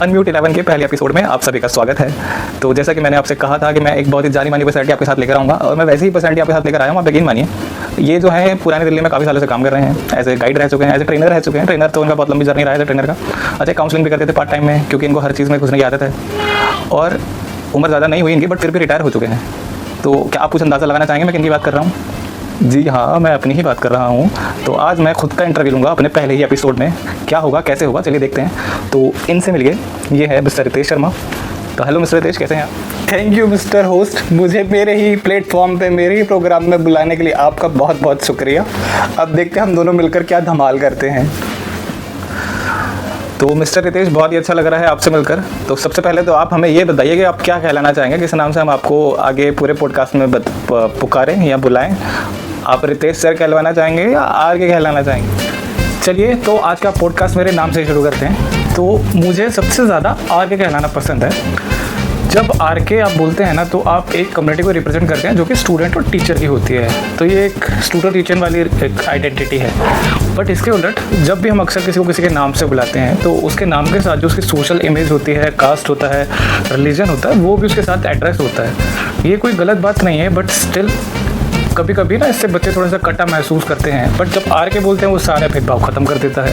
Unmute 11 के पहले episode में आप सभी का स्वागत है। तो जैसा कि मैंने आपसे कहा था कि मैं एक बहुत ही जानी मानी पर्सनैलिटी आपके साथ लेकर आऊँगा, और मैं वैसे ही पर्सनैलिटी आपके साथ लेकर आया हूँ। आप यकीन मानिए, ये जो है पुरानी दिल्ली में काफ़ी सालों से काम कर रहे हैं, एज ए गाइड रह चुके हैं, एज ए ट्रेनर रह चुके हैं। ट्रेनर तो उनका बहुत लंबी जर्नी रहा है ट्रेनर का। अच्छा, काउंसलिंग भी करते थे पार्ट टाइम में, क्योंकि इनको हर चीज़ में घुसने की आदत है, और उम्र ज़्यादा नहीं हुई इनकी, बट फिर भी रिटायर हो चुके हैं। तो क्या आप कुछ अंदाज़ा लगाना चाहेंगे मैं किन की बात कर रहा हूँ? जी हाँ, मैं अपनी ही बात कर रहा हूँ। तो आज मैं खुद का इंटरव्यू लूँगा अपने पहले ही एपिसोड में। क्या होगा, कैसे होगा, चलिए देखते हैं। तो इनसे मिलिए, ये है मिस्टर रितेश शर्मा। तो हेलो मिस्टर रितेश, कैसे हैं आप? थैंक यू मिस्टर होस्ट, मुझे मेरे ही प्लेटफॉर्म पे मेरे ही प्रोग्राम में बुलाने के लिए आपका बहुत बहुत शुक्रिया। अब देखते हैं हम दोनों मिलकर क्या धमाल करते हैं। तो मिस्टर रितेश, बहुत ही अच्छा लग रहा है आपसे मिलकर। तो सबसे पहले तो आप हमें ये बताइए कि आप क्या कहलाना चाहेंगे, किस नाम से हम आपको आगे पूरे पॉडकास्ट में पुकारें या बुलाएं? आप रितेश सर कहलवाना चाहेंगे या आर के कहलाना चाहेंगे? चलिए, तो आज का पॉडकास्ट मेरे नाम से शुरू करते हैं। तो मुझे सबसे ज़्यादा आर के कहलाना पसंद है। जब आर के आप बोलते हैं ना, तो आप एक कम्युनिटी को रिप्रेजेंट करते हैं जो कि स्टूडेंट और टीचर की होती है। तो ये एक स्टूडेंट टीचर वाली एक आइडेंटिटी है। बट इसके उलट जब भी हम अक्सर किसी को किसी के नाम से बुलाते हैं, तो उसके नाम के साथ जो उसकी सोशल इमेज होती है, कास्ट होता है, रिलीजन होता है, वो भी उसके साथ एड्रेस होता है। ये कोई गलत बात नहीं है, बट स्टिल कभी कभी ना इससे बच्चे थोड़ा सा कटा महसूस करते हैं। बट जब आर के बोलते हैं, वो सारे भेदभाव ख़त्म कर देता है।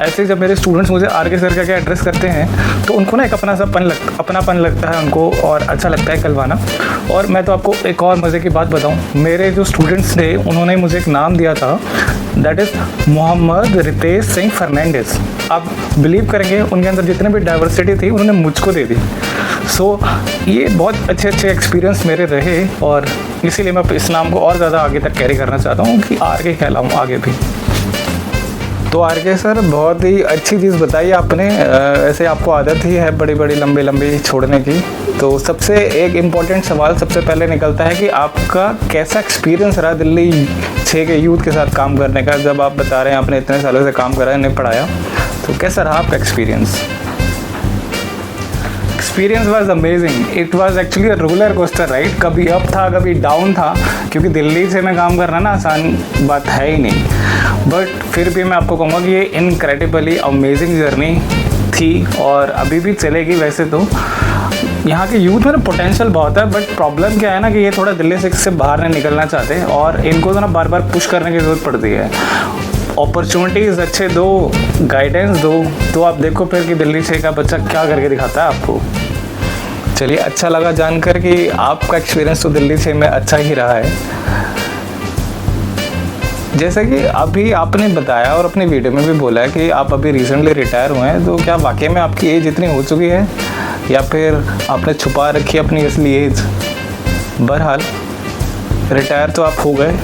ऐसे ही जब मेरे स्टूडेंट्स मुझे आर के सर का एड्रेस करते हैं, तो उनको ना एक अपनापन लगता है उनको, और अच्छा लगता है कहलवाना। और मैं तो आपको एक और मज़े की बात बताऊं, मेरे जो स्टूडेंट्स थे उन्होंने मुझे एक नाम दिया था, दैट इज़ मोहम्मद रितेश सिंह फर्नांडिस। आप बिलीव करेंगे, उनके अंदर जितने भी डाइवर्सिटी थी उन्होंने मुझको दे दी। सो ये बहुत अच्छे एक्सपीरियंस मेरे रहे, और इसीलिए मैं इस नाम को और ज़्यादा आगे तक कैरी करना चाहता हूँ कि आर के कहलाऊँ आगे भी। तो आर के सर, बहुत ही अच्छी चीज़ बताई आपने। ऐसे आपको आदत ही है बड़ी बड़ी लंबी छोड़ने की। तो सबसे एक इम्पॉर्टेंट सवाल सबसे पहले निकलता है कि आपका कैसा एक्सपीरियंस रहा दिल्ली 6 के यूथ के साथ काम करने का? जब आप बता रहे हैं आपने इतने सालों से काम करा है, नहीं पढ़ाया, तो कैसा रहा आपका experience? Experience was amazing. It was actually roller coaster ride. कभी अप था, कभी डाउन था, क्योंकि दिल्ली से मैं काम करना ना आसान बात है ही नहीं। बट फिर भी मैं आपको कहूँगा कि ये इनक्रेडिबली अमेजिंग जर्नी थी, और अभी भी चलेगी। वैसे तो यहाँ के यूथ में पोटेंशियल बहुत है, बट प्रॉब्लम क्या है ना कि ये थोड़ा दिल्ली से बाहर नहीं निकलना चाहते, और इनको तो ना बार बार पुश करने की ज़रूरत पड़ती है। अपॉर्चुनिटीज़ अच्छे दो, गाइडेंस दो, तो आप देखो फिर कि दिल्ली से का बच्चा क्या करके दिखाता है आपको। चलिए, अच्छा लगा जानकर कि आपका एक्सपीरियंस तो दिल्ली से में अच्छा ही रहा है। जैसा कि अभी आपने बताया और अपनी वीडियो में भी बोला है कि आप अभी रिसेंटली रिटायर हुए हैं, तो क्या वाकई में आपकी एज इतनी हो चुकी है, या फिर आपने छुपा रखी अपनी असली एज? बहरहाल रिटायर तो आप हो गए,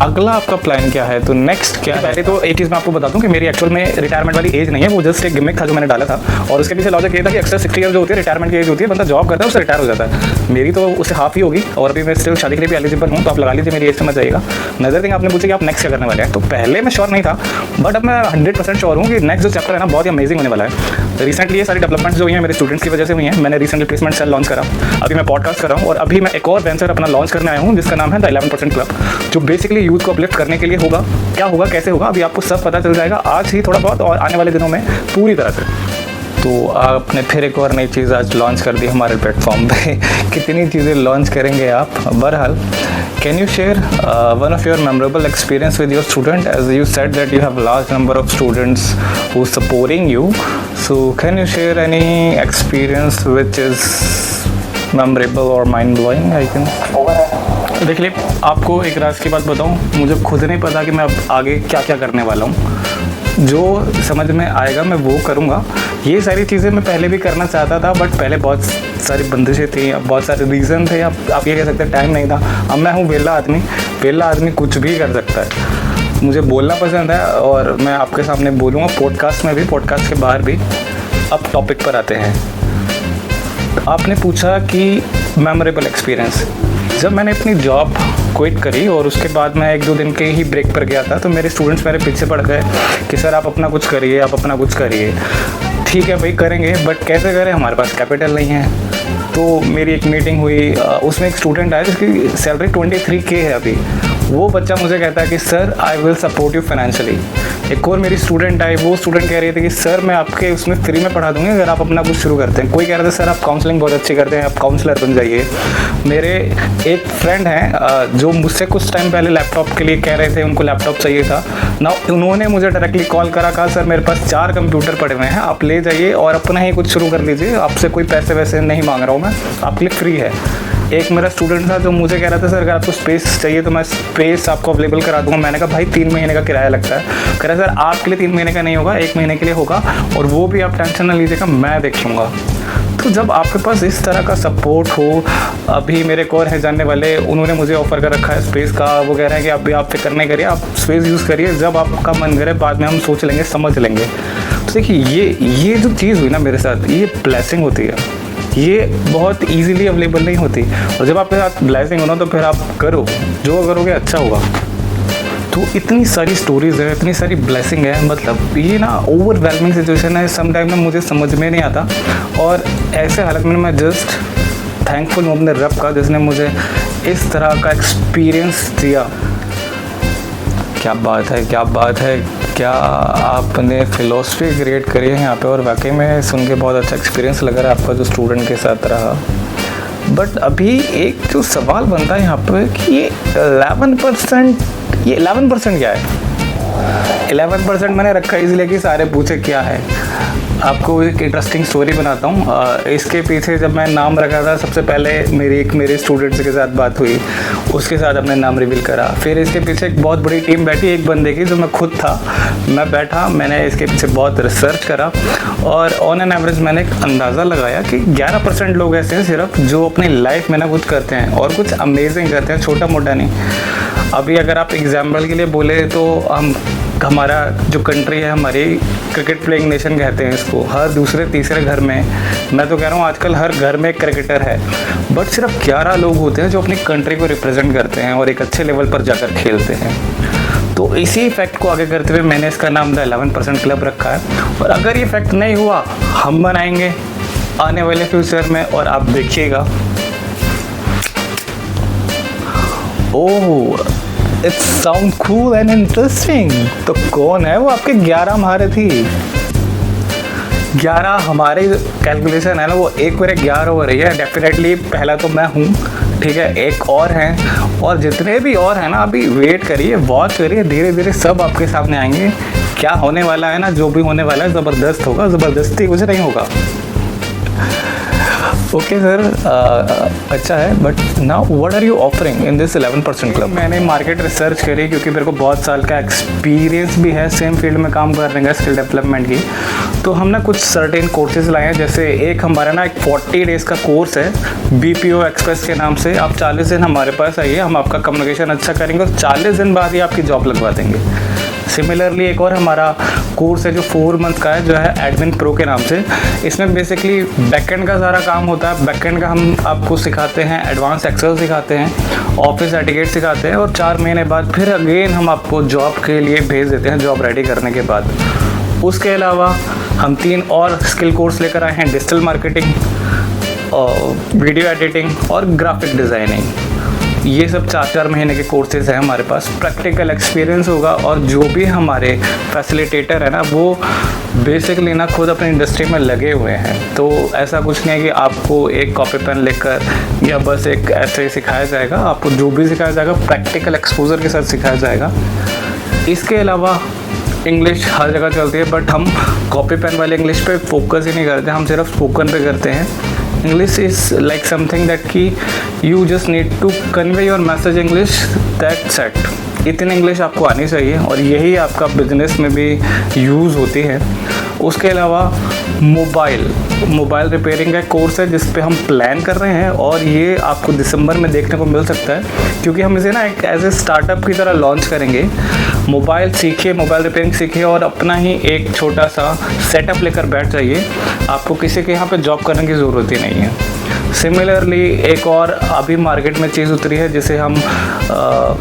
अगला आपका प्लान क्या है? तो नेक्स्ट क्या है? पहले तो एक चीज़ मैं आपको बता दूं कि मेरी एक्चुअल में रिटायरमेंट वाली एज नहीं है, वो जस्ट एक गिमिक था जो मैंने डाला था। और उसके पीछे लॉजिक ये था कि अक्सर 60 ईयर जो होती है रिटायरमेंट की एज होती है, बंदा जॉब करता है उससे रिटायर हो जाता है। मेरी तो उससे हाफ ही होगी, और अभी मैं स्टिल शादी के लिए भी एलिजिबल हूँ, तो आप लगा लीजिए मेरी एज समझ जाएगा। नजर थिंग आपने पूछा कि आप नेक्स्ट क्या करने वाले हैं, तो पहले मैं श्योर नहीं था, बट अब मैं 100% श्योर हूँ कि नेक्स्ट जो चैप्टर है ना, बहुत ही अमेजिंग होने वाला है। रिसेंटली ये सारी डेवलपमेंट्स जो हुई हैं मेरे स्टूडेंट्स की वजह से हुई हैं। मैंने रिसेंटली प्लेसमेंट सेल लॉन्च करा, अभी मैं पॉडकास्ट कर रहा हूँ, और अभी मैं एक और वेंचर अपना लॉन्च करने आया हूँ जिसका नाम है द 11% क्लब, जो बेसिकली यूथ को अपलिफ्ट करने के लिए होगा। क्या होगा, कैसे होगा, अभी आपको सब पता चल जाएगा आज ही थोड़ा बहुत, और आने वाले दिनों में पूरी तरह से। तो आपने फिर एक और नई चीज़ आज लॉन्च कर दी हमारे प्लेटफॉर्म पे। कितनी चीज़ें लॉन्च करेंगे आप? बहरहाल, can you share one of your memorable experience with your student? As you said that you have large number of students who supporting you, so can you share any experience which is memorable और mind blowing? I can. देखिए, आपको एक राज की बात बताऊं, मुझे खुद नहीं पता कि मैं अब आगे क्या क्या करने वाला हूं। जो समझ में आएगा मैं वो करूंगा। ये सारी चीज़ें मैं पहले भी करना चाहता था, बट पहले बहुत सारी बंदिशें थी, अब बहुत सारे रीज़न थे, अब आप ये कह सकते हैं टाइम नहीं था। अब मैं हूँ वेला आदमी कुछ भी कर सकता है। मुझे बोलना पसंद है, और मैं आपके सामने बोलूँगा, पॉडकास्ट में भी, पॉडकास्ट के बाहर भी। अब टॉपिक पर आते हैं। आपने पूछा कि मेमोरेबल एक्सपीरियंस। जब मैंने अपनी जॉब क्विट करी और उसके बाद मैं 1-2 दिन के ही ब्रेक पर गया था, तो मेरे स्टूडेंट्स मेरे पीछे पड़ गए कि सर आप अपना कुछ करिए, आप अपना कुछ करिए। ठीक है भाई, करेंगे, बट कैसे करें, हमारे पास कैपिटल नहीं है। तो मेरी एक मीटिंग हुई, उसमें एक स्टूडेंट आया जिसकी सैलरी 23K है अभी, वो बच्चा मुझे कहता है कि sir I will support you financially. एक और मेरी स्टूडेंट आई, वो स्टूडेंट कह रही थी कि सर मैं आपके उसमें फ्री में पढ़ा दूंगी अगर आप अपना कुछ शुरू करते हैं। कोई कह रहा था सर आप काउंसलिंग बहुत अच्छी करते हैं, आप काउंसलर बन जाइए। मेरे एक फ्रेंड हैं जो मुझसे कुछ टाइम पहले लैपटॉप के लिए कह रहे थे, उनको लैपटॉप चाहिए था ना, उन्होंने मुझे डायरेक्टली कॉल करा, कहा सर मेरे पास 4 कंप्यूटर पड़े हुए हैं, आप ले जाइए और अपना ही कुछ शुरू कर लीजिए, आपसे कोई पैसे वैसे नहीं मांग रहा हूँ मैं, आपके लिए फ्री है। एक मेरा स्टूडेंट था जो मुझे कह रहा था सर अगर आपको स्पेस चाहिए तो मैं स्पेस आपको अवेलेबल करा दूंगा। मैंने कहा भाई 3 महीने का किराया लगता है। कह रहा सर आपके लिए 3 महीने का नहीं होगा, 1 महीने के लिए होगा और वो भी आप टेंशन ना लीजिएगा, मैं देख लूँगा। तो जब आपके पास इस तरह का सपोर्ट हो, अभी मेरे को और है जानने वाले, उन्होंने मुझे ऑफ़र कर रखा है स्पेस का, वो कह रहे हैं कि अभी आप फिक्र नहीं करिए, आप स्पेस यूज़ करिए, जब आपका मन करे बाद में हम सोच लेंगे, समझ लेंगे। तो देखिए ये जो चीज़ हुई ना मेरे साथ, ये ब्लेसिंग होती है, ये बहुत इजीली अवेलेबल नहीं होती। और जब आपके साथ ब्लेसिंग हो ना तो फिर आप करो, जो करोगे अच्छा होगा। तो इतनी सारी स्टोरीज़ है, इतनी सारी ब्लेसिंग है, मतलब ये ना ओवरवेलमिंग सिचुएशन है, सम टाइम ना मुझे समझ में नहीं आता। और ऐसे हालत में मैं जस्ट थैंकफुल हूँ अपने रब का जिसने मुझे इस तरह का एक्सपीरियंस दिया। क्या बात है, क्या बात है, क्या आपने फ़िलोसफी क्रिएट करी है यहाँ पे। और वाकई में सुन के बहुत अच्छा एक्सपीरियंस लग रहा है आपका जो स्टूडेंट के साथ रहा। बट अभी एक जो सवाल बनता है यहाँ पे कि ये 11% क्या है। 11% मैंने रखा इसलिए कि सारे पूछे क्या है। आपको एक इंटरेस्टिंग स्टोरी बनाता हूँ। इसके पीछे जब मैं नाम रखा था, सबसे पहले मेरे स्टूडेंट्स के साथ बात हुई, उसके साथ अपने नाम रिवील करा। फिर इसके पीछे एक बहुत बड़ी टीम बैठी, एक बंदे की, जो मैं खुद था। मैं बैठा, मैंने इसके पीछे बहुत रिसर्च करा और ऑन एन एवरेज मैंने एक अंदाज़ा लगाया कि 11% लोग ऐसे हैं सिर्फ जो अपनी लाइफ में ना कुछ करते हैं और कुछ अमेजिंग करते हैं, छोटा मोटा नहीं। अभी अगर आप एग्जाम्पल के लिए बोले तो हमारा जो कंट्री है, हमारी क्रिकेट प्लेइंग नेशन कहते हैं इसको, हर दूसरे तीसरे घर में, मैं तो कह रहा हूँ आजकल हर घर में एक क्रिकेटर है। बट सिर्फ 11 लोग होते हैं जो अपनी कंट्री को रिप्रेजेंट करते हैं और एक अच्छे लेवल पर जाकर खेलते हैं। तो इसी फैक्ट को आगे करते हुए मैंने इसका नाम द 11% क्लब रखा है। और अगर ये फैक्ट नहीं हुआ, हम बनाएंगे आने वाले फ्यूचर में, और आप देखिएगा। Oh, it sound cool and interesting. तो कौन है वो आपके 11 महारथी? 11 हमारे कैलकुलेशन है ना, वो 1 मेरे 11 हो रही है। डेफिनेटली पहला तो मैं हूँ, ठीक है, एक और हैं, और जितने भी और हैं ना, अभी वेट करिए, वॉच करिए, धीरे धीरे सब आपके सामने आएंगे। क्या होने वाला है ना, जो भी होने वाला है ज़बरदस्त होगा, ज़बरदस्ती कुछ नहीं होगा। ओके सर, अच्छा है। But now what are you offering in this 11% club? मैंने मार्केट रिसर्च करी क्योंकि मेरे को बहुत साल का एक्सपीरियंस भी है सेम फील्ड में काम करने का, स्किल डेवलपमेंट की। तो हम ना कुछ सर्टेन कोर्सेज लाए हैं। जैसे एक हमारा ना एक 40 डेज़ का कोर्स है BPO एक्सप्रेस के नाम से। आप 40 दिन हमारे पास आइए, हम आपका कम्युनिकेशन अच्छा करेंगे और 40 दिन बाद ही आपकी जॉब लगवा देंगे। सिमिलरली एक और हमारा कोर्स है जो 4 मंथ का है, जो है एडमिन प्रो के नाम से। इसमें बेसिकली बैकएंड का सारा काम होता है। बैकएंड का हम आपको सिखाते हैं, एडवांस एक्सेल सिखाते हैं, ऑफिस एटिकेट सिखाते हैं, और 4 महीने बाद फिर अगेन हम आपको जॉब के लिए भेज देते हैं, जॉब रेडी करने के बाद। उसके अलावा हम 3 और स्किल कोर्स लेकर आए हैं, डिजिटल मार्केटिंग, वीडियो एडिटिंग और ग्राफिक डिज़ाइनिंग। ये सब 4-4 महीने के कोर्सेज हैं हमारे पास। प्रैक्टिकल एक्सपीरियंस होगा, और जो भी हमारे फैसिलिटेटर है ना, वो बेसिकली ना खुद अपनी इंडस्ट्री में लगे हुए हैं। तो ऐसा कुछ नहीं है कि आपको एक कॉपी पेन लेकर या बस एक ऐसे ही सिखाया जाएगा। आपको जो भी सिखाया जाएगा प्रैक्टिकल एक्सपोजर के साथ सिखाया जाएगा। इसके अलावा इंग्लिश हर जगह चलती है, बट हम कॉपी पेन वाले इंग्लिश पे फोकस ही नहीं करते, हम सिर्फ स्पोकन पे करते हैं। English is like something that कि you just need to convey your message English, that's it। इतनी इंग्लिश आपको आनी चाहिए, और यही आपका बिजनेस में भी यूज़ होती है। उसके अलावा मोबाइल रिपेयरिंग का कोर्स है जिस पे हम प्लान कर रहे हैं, और ये आपको दिसंबर में देखने को मिल सकता है, क्योंकि हम इसे ना एक एज ए स्टार्टअप की तरह लॉन्च करेंगे। मोबाइल सीखिए, मोबाइल रिपेयरिंग सीखिए, और अपना ही एक छोटा सा सेटअप लेकर बैठ जाइए। आपको किसी के यहाँ पे जॉब करने की ज़रूरत ही नहीं है। सिमिलरली एक और अभी मार्केट में चीज़ उतरी है जिसे हम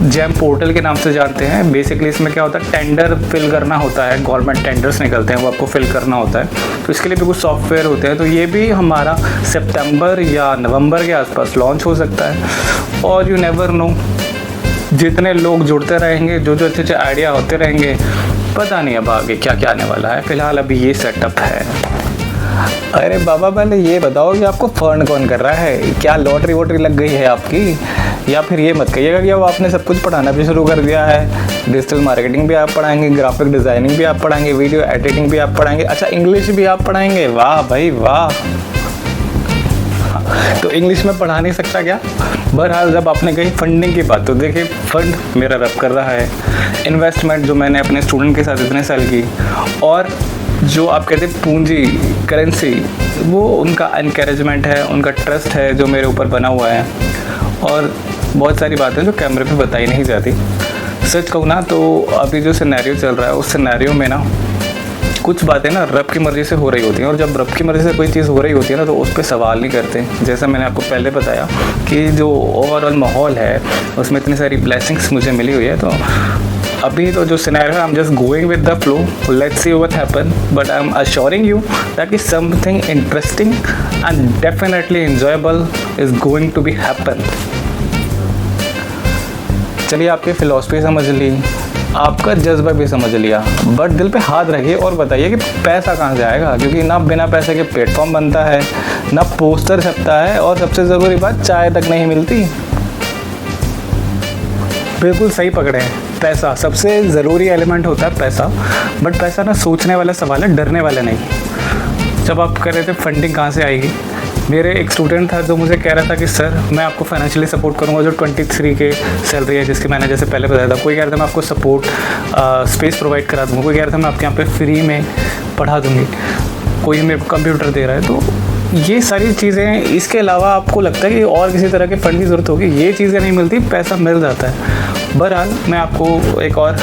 जैम पोर्टल के नाम से जानते हैं। बेसिकली इसमें क्या होता है, टेंडर फिल करना होता है, गवर्नमेंट टेंडर्स निकलते हैं, वो आपको फिल करना होता है। तो इसके लिए भी कुछ सॉफ्टवेयर होते हैं। तो ये भी हमारा सितंबर या नवंबर के आसपास लॉन्च हो सकता है, और यू नेवर नो, जितने लोग जुड़ते रहेंगे, जो अच्छे अच्छे आइडिया होते रहेंगे, पता नहीं अब आगे क्या क्या आने वाला है। फिलहाल अभी ये सेटअप है। अरे बाबा, पहले ये बताओ कि आपको फंड कौन कर रहा है? क्या लॉटरी वोटरी लग गई है आपकी? या फिर ये मत कहिएगा कि अब आपने सब कुछ पढ़ाना भी शुरू कर दिया है। डिजिटल मार्केटिंग भी आप पढ़ाएंगे, ग्राफिक डिज़ाइनिंग भी आप पढ़ाएंगे, वीडियो एडिटिंग भी आप पढ़ाएंगे, अच्छा इंग्लिश भी आप पढ़ाएंगे। वाह भाई वाह। तो इंग्लिश में पढ़ा नहीं सकता क्या? बहरहाल जब आपने कही फंडिंग की बात, तो देखिए फंड मेरा रब कर रहा है। इन्वेस्टमेंट जो मैंने अपने स्टूडेंट के साथ इतने साल की, और जो आप कहते हैं पूंजी, करेंसी, वो उनका एनकरेजमेंट है, उनका ट्रस्ट है जो मेरे ऊपर बना हुआ है। और बहुत सारी बातें जो कैमरे पे बताई नहीं जाती। सच कहूँ ना तो अभी जो सिनेरियो चल रहा है, उस सिनेरियो में ना कुछ बातें ना रब की मर्ज़ी से हो रही होती हैं, और जब रब की मर्ज़ी से कोई चीज़ हो रही होती है ना, तो उस पर सवाल नहीं करते। जैसा मैंने आपको पहले बताया कि जो ओवरऑल माहौल है उसमें इतनी सारी ब्लेसिंग्स मुझे मिली हुई है। तो अभी तो जो सिनेरियो है, I am just going with the flow, let's see what happen, but I am assuring you that is something interesting and definitely enjoyable is going to be happen. चलिए, आपकी फ़िलॉसफी समझ ली, आपका जज्बा भी समझ लिया, बट दिल पे हाथ रखिए और बताइए कि पैसा कहाँ से आएगा? क्योंकि ना बिना पैसे के प्लेटफॉर्म बनता है, ना पोस्टर छपता है, और सबसे ज़रूरी बात, चाय तक नहीं मिलती। बिल्कुल सही पकड़े हैं, पैसा सबसे ज़रूरी एलिमेंट होता है पैसा। बट पैसा ना सोचने वाला सवाल है, डरने वाला नहीं। जब आप कह रहे थे फंडिंग कहाँ से आएगी, मेरे एक स्टूडेंट था जो मुझे कह रहा था कि सर मैं आपको फाइनेंशियली सपोर्ट करूंगा, जो 23 के सैलरी है जिसकी मैंने जैसे पहले बताया था। कोई कह रहा था मैं आपको सपोर्ट स्पेस प्रोवाइड करा दूँगा, कोई कह रहा था मैं आपके यहाँ पे फ्री में पढ़ा दूँगी, कोई मेरे को कंप्यूटर दे रहा है। तो ये सारी चीज़ें, इसके अलावा आपको लगता है कि और किसी तरह के फ़ंड की ज़रूरत होगी, ये चीज़ें नहीं मिलती, पैसा मिल जाता है। बहरहाल मैं आपको एक और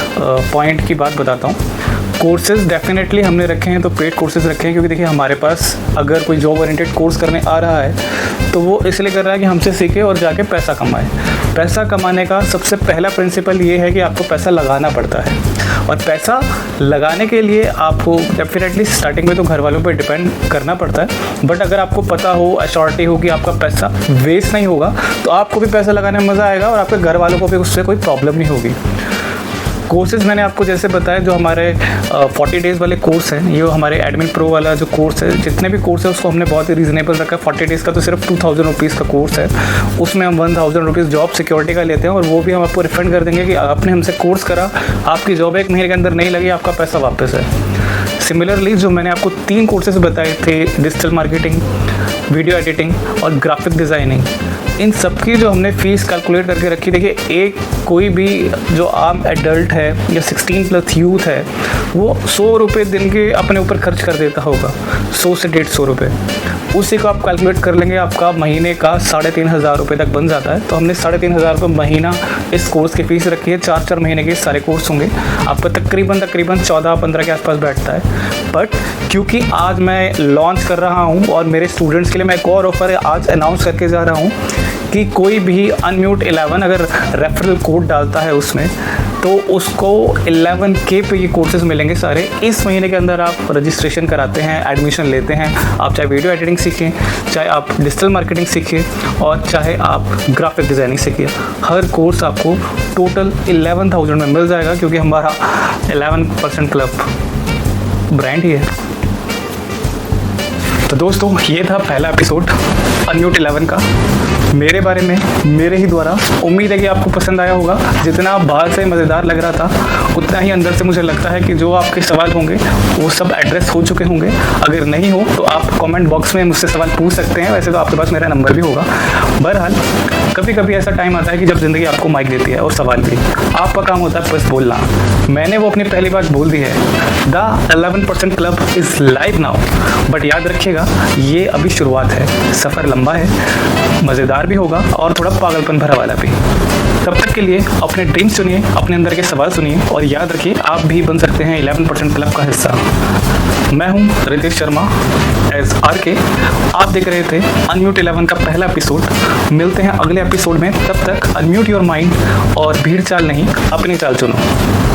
पॉइंट की बात बताता हूँ। कोर्सेज़ डेफिनेटली हमने रखे हैं, तो पेड कोर्सेज़ रखे हैं, क्योंकि देखिए हमारे पास अगर कोई जॉब ओरिएंटेड कोर्स करने आ रहा है तो वो इसलिए कर रहा है कि हमसे सीखे और जाके पैसा कमाए। पैसा कमाने का सबसे पहला प्रिंसिपल ये है कि आपको पैसा लगाना पड़ता है, और पैसा लगाने के लिए आपको डेफिनेटली स्टार्टिंग में तो घर वालों पर डिपेंड करना पड़ता है। बट अगर आपको पता हो, अश्योरिटी हो कि आपका पैसा वेस्ट नहीं होगा, तो आपको भी पैसा लगाने में मज़ा आएगा और आपके घर वालों को भी उससे कोई प्रॉब्लम नहीं होगी। कोर्सेज़ मैंने आपको जैसे बताया, जो हमारे 40 डेज़ वाले कोर्स हैं, ये हमारे एडमिन प्रो वाला जो कोर्स है, जितने भी कोर्स है उसको हमने बहुत ही रीज़नेबल रखा है। 40 डेज़ का तो सिर्फ 2000 रुपीज़ का कोर्स है, उसमें हम 1000 रुपीज़ जॉब सिक्योरिटी का लेते हैं, और वो भी हम आपको रिफंड कर देंगे कि आपने हमसे कोर्स करा, आपकी जॉब 1 महीने के अंदर नहीं लगी, आपका पैसा वापस है। सिमिलरली जो मैंने आपको 3 कोर्सेज बताए थे, डिजिटल मार्केटिंग, वीडियो एडिटिंग और ग्राफिक डिज़ाइनिंग, इन सब की जो हमने फ़ीस कैलकुलेट करके रखी, देखिए एक कोई भी जो आम एडल्ट है या 16+ यूथ है, वो 100 रुपये दिन के अपने ऊपर खर्च कर देता होगा, 100 से 150 रुपये। उसी को आप कैलकुलेट कर लेंगे, आपका महीने का 3500 रुपये तक बन जाता है। तो हमने 3500 रुपये महीना इस कोर्स की फ़ीस रखी है। 4 महीने के सारे कोर्स होंगे, आपका तकरीबन 14-15 के आसपास बैठता है। बट क्योंकि आज मैं लॉन्च कर रहा हूँ और मेरे स्टूडेंट्स के लिए मैं एक और ऑफ़र आज अनाउंस करके जा रहा हूँ कि कोई भी Unmute11 अगर रेफरल कोड डालता है उसमें, तो उसको 11K पे ये कोर्सेज मिलेंगे सारे। इस महीने के अंदर आप रजिस्ट्रेशन कराते हैं, एडमिशन लेते हैं, आप चाहे वीडियो एडिटिंग सीखें, चाहे आप डिजिटल मार्केटिंग सीखें, और चाहे आप ग्राफिक डिज़ाइनिंग सीखिए, हर कोर्स आपको टोटल 11,000 में मिल जाएगा, क्योंकि हमारा 11% क्लब ब्रांड ही है। तो दोस्तों, ये था पहला एपिसोड Unmute11 का, मेरे बारे में, मेरे ही द्वारा। उम्मीद है कि आपको पसंद आया होगा। जितना बाहर से मज़ेदार लग रहा था, उतना ही अंदर से मुझे लगता है कि जो आपके सवाल होंगे वो सब एड्रेस हो चुके होंगे। अगर नहीं हो तो आप कमेंट बॉक्स में मुझसे सवाल पूछ सकते हैं, वैसे तो आपके पास मेरा नंबर भी होगा। बहरहाल कभी कभी ऐसा टाइम आता है कि जब ज़िंदगी आपको माइक देती है और सवाल भी, आपका काम होता है बस बोलना। मैंने वो अपनी पहली बात बोल दी है, the 11% club is live now. But याद रखिएगा, ये अभी शुरुआत है, सफ़र लंबा है, मज़ेदार भी होगा और थोड़ा पागलपन भरा वाला भी। तब तक के लिए अपने ड्रीम्स सुनिए, अपने अंदर के सवाल सुनिए, और याद रखिए आप भी बन सकते हैं 11% क्लब का हिस्सा। मैं हूं रितेश शर्मा एज RK। आप देख रहे थे Unmute11 का पहला एपिसोड। मिलते हैं अगले एपिसोड में, तब तक अनम्यूट योर माइंड और भीड़ चाल नहीं, अपनी चाल चुनो।